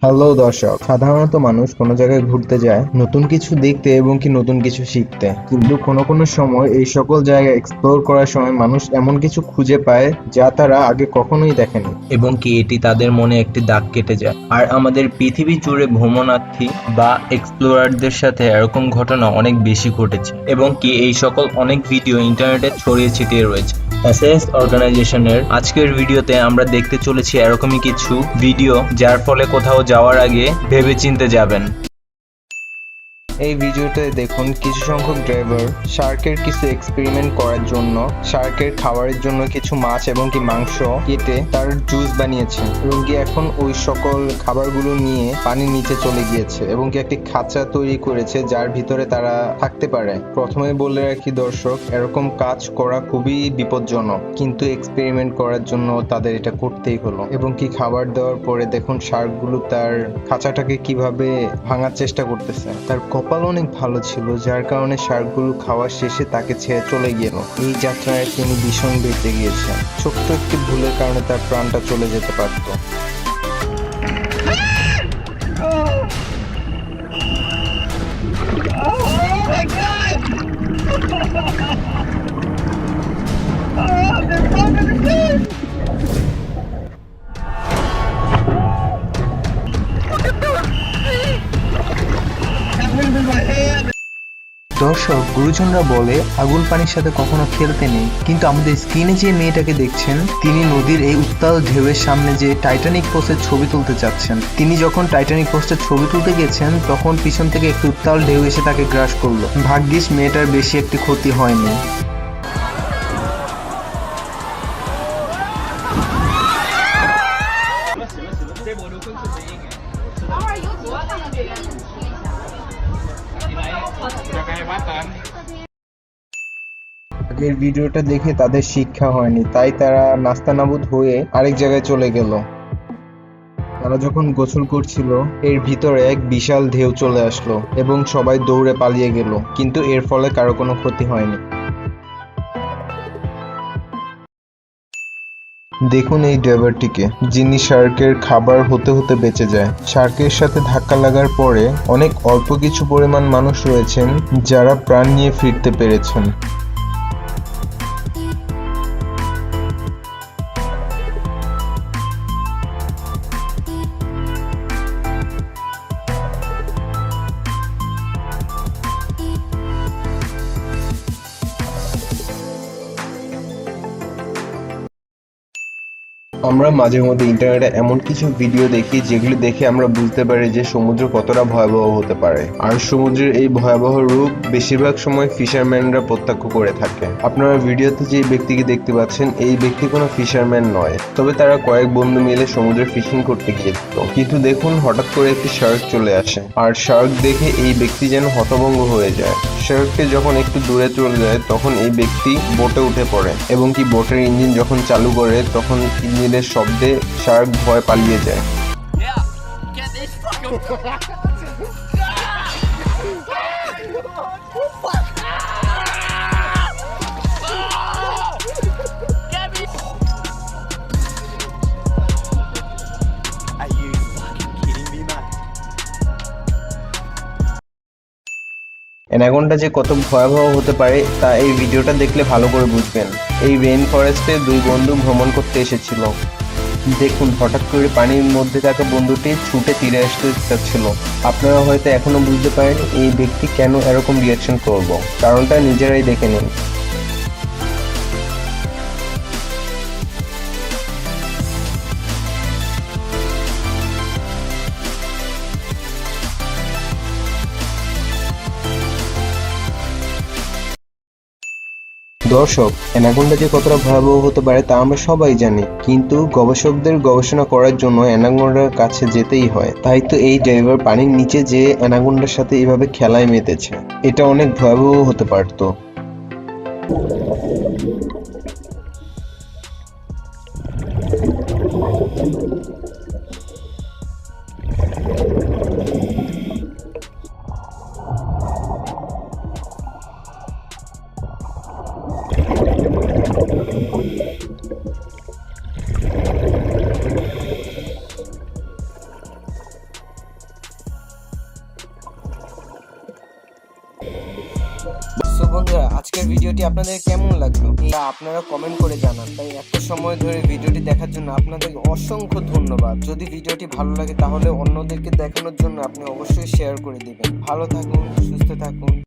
Hello দর্শক, সাধারণত মানুষ কোনো জায়গায় ঘুরতে যায় নতুন কিছু দেখতে এবং কি নতুন কিছু শিখতে। কিন্তু কোনো কোনো সময় এই সকল জায়গা এক্সপ্লোর করার সময় মানুষ এমন কিছু খুঁজে পায় যা তারা আগে কখনোই দেখেনি, এবং কি এটি তাদের মনে একটি দাগ কেটে যায়। আর আমাদের পৃথিবী জুড়ে ভ্রমণার্থী বা এক্সপ্লোরারদের সাথে এরকম ঘটনা অনেক বেশি ঘটেছে, এবং কি এই সকল অনেক ভিডিও ইন্টারনেটে ছড়িয়ে ছিটিয়ে রয়েছে। এসএস অর্গানাইজেশনের আজকের ভিডিওতে আমরা দেখতে চলেছি এরকমই কিছু ভিডিও, যার ফলে কোথাও যাওয়ার আগে ভেবেচিন্তে যাবেন। এই ভিডিওতে দেখুন কিছু সংখ্যক ড্রাইভার শার্কের কিছু এক্সপেরিমেন্ট করার জন্য শার্কের খাবারের জন্য কিছু মাছ এবং কি মাংস কেটে তার জুস বানিয়েছে, এবং কি এখন ওই সকল খাবারগুলো নিয়ে পানির নিচে চলে গিয়েছে এবং কি একটি খাঁচা তৈরি করেছে যার ভিতরে তারা থাকতে পারে। প্রথমে বলে রাখি দর্শক, এরকম কাজ করা খুবই বিপজ্জনক, কিন্তু এক্সপেরিমেন্ট করার জন্য তাদের এটা করতেই হলো। এবং কি খাবার দেওয়ার পরে দেখুন শার্কগুলো তার খাঁচাটাকে কিভাবে ভাঙার চেষ্টা করতেছে। তার কপাল অনেক ভালো ছিল, যার কারণে শার্কগুলো খাওয়ার শেষে তাকে ছেড়ে চলে গেল। এই যাত্রায় তিনি ভীষণ বেঁচে গিয়েছেন। ছোট্ট একটি ভুলের কারণে তার প্রাণটা চলে যেতে পারত। দর্শক, গুরুজনরা বলে আগুন পানির সাথে কখনো খেলতে নেই, কিন্তু আমাদের স্ক্রিনে যে মেয়েটাকে দেখছেন তিনি নদীর এই উত্তাল ঢেউয়ের সামনে যে টাইটানিক পোস্টের ছবি তুলতে চাচ্ছেন। তিনি যখন টাইটানিক পোস্টের ছবি তুলতে গেছেন তখন পিছন থেকে একটি উত্তাল ঢেউ এসে তাকে গ্রাস করলো। ভাগ্যিস মেয়েটার বেশি একটি ক্ষতি হয়নি। আগের ভিডিওটা দেখে তাদের শিক্ষা হয়নি, তাই তারা নাস্তানাবুদ হয়ে আরেক জায়গায় চলে গেল। তারা যখন গোসল করছিল এর ভিতরে এক বিশাল ঢেউ চলে আসলো এবং সবাই দৌড়ে পালিয়ে গেল, কিন্তু এর ফলে কারো কোনো ক্ষতি হয়নি। দেখুন এই ড্রাইভারটিকে, যিনি শার্কের খাবার হতে হতে বেঁচে যায়। শার্কের সাথে ধাক্কা লাগার পরে অনেক অল্প কিছু পরিমাণ মানুষ রয়েছেন যারা প্রাণ নিয়ে ফিরতে পেরেছেন। আমরা মাঝে মধ্যে ইন্টারনেটে এমন কিছু ভিডিও দেখি যেগুলি দেখে আমরা বুঝতে পারি যে সমুদ্র কতটা ভয়াবহ হতে পারে, আর সমুদ্রের এই ভয়াবহ রূপ বেশিরভাগ সময় ফিশারম্যানরা প্রত্যক্ষ করে থাকে। আপনারা ভিডিওতে যে ব্যক্তিকে দেখতে পাচ্ছেন এই ব্যক্তি কোনো ফিশারম্যান নয়, তবে তারা কয়েক বন্ধু মিলে সমুদ্রে ফিশিং করতে গিয়েছিল। কিন্তু দেখুন হঠাৎ করে একটি শার্ক চলে আসে, আর শার্ক দেখে এই ব্যক্তি যেন হতভম্ব হয়ে যায়। শার্ককে যখন একটু দূরে চলে যায় তখন এই ব্যক্তি বোটে উঠে পড়ে, এবং কি বোটের ইঞ্জিন যখন চালু করে তখন ইঞ্জিনের শব্দে শার্ক ভয় পালিয়ে যায়। অ্যানাকোন্ডা যে কত ভয়াবহ হতে পারে তা এই ভিডিওটা দেখলে ভালো করে বুঝবেন। এই রেইন ফরেস্টে দুই বন্ধু ভ্রমণ করতে এসেছিল। দেখুন হঠাৎ করে পানির মধ্যে থাকা বন্ধুটি ছুটে তীরে আসতে চাচ্ছিল। আপনারা হয়তো এখনো বুঝতে পারেন এই ব্যক্তি কেন এরকম রিয়াকশন করব, কারণটা নিজেরাই দেখে নিন। দর্শক, অ্যানাকোন্ডা যে কতটা ভয়াবহ হতে পারে তা আমরা সবাই জানি, কিন্তু গবেষকদের গবেষণা করার জন্য অ্যানাকোন্ডার কাছে যেতেই হয়। তাই তো এই ড্রাইভার পানির নিচে যে অ্যানাকোন্ডার সাথে এইভাবে খেলায় মেতেছে। এটা অনেক ভয়াবহ হতে পারতো। সো বন্ধুরা, আজকের ভিডিওটি আপনাদের কেমন লাগলো তা আপনারা কমেন্ট করে জানান। তাই এত সময় ধরে ভিডিওটি দেখার জন্য আপনাদেরকে অসংখ্য ধন্যবাদ। যদি ভিডিওটি ভালো লাগে তাহলে অন্যদেরকে দেখানোর জন্য আপনি অবশ্যই শেয়ার করে দিবেন। ভালো থাকুন, সুস্থ থাকুন।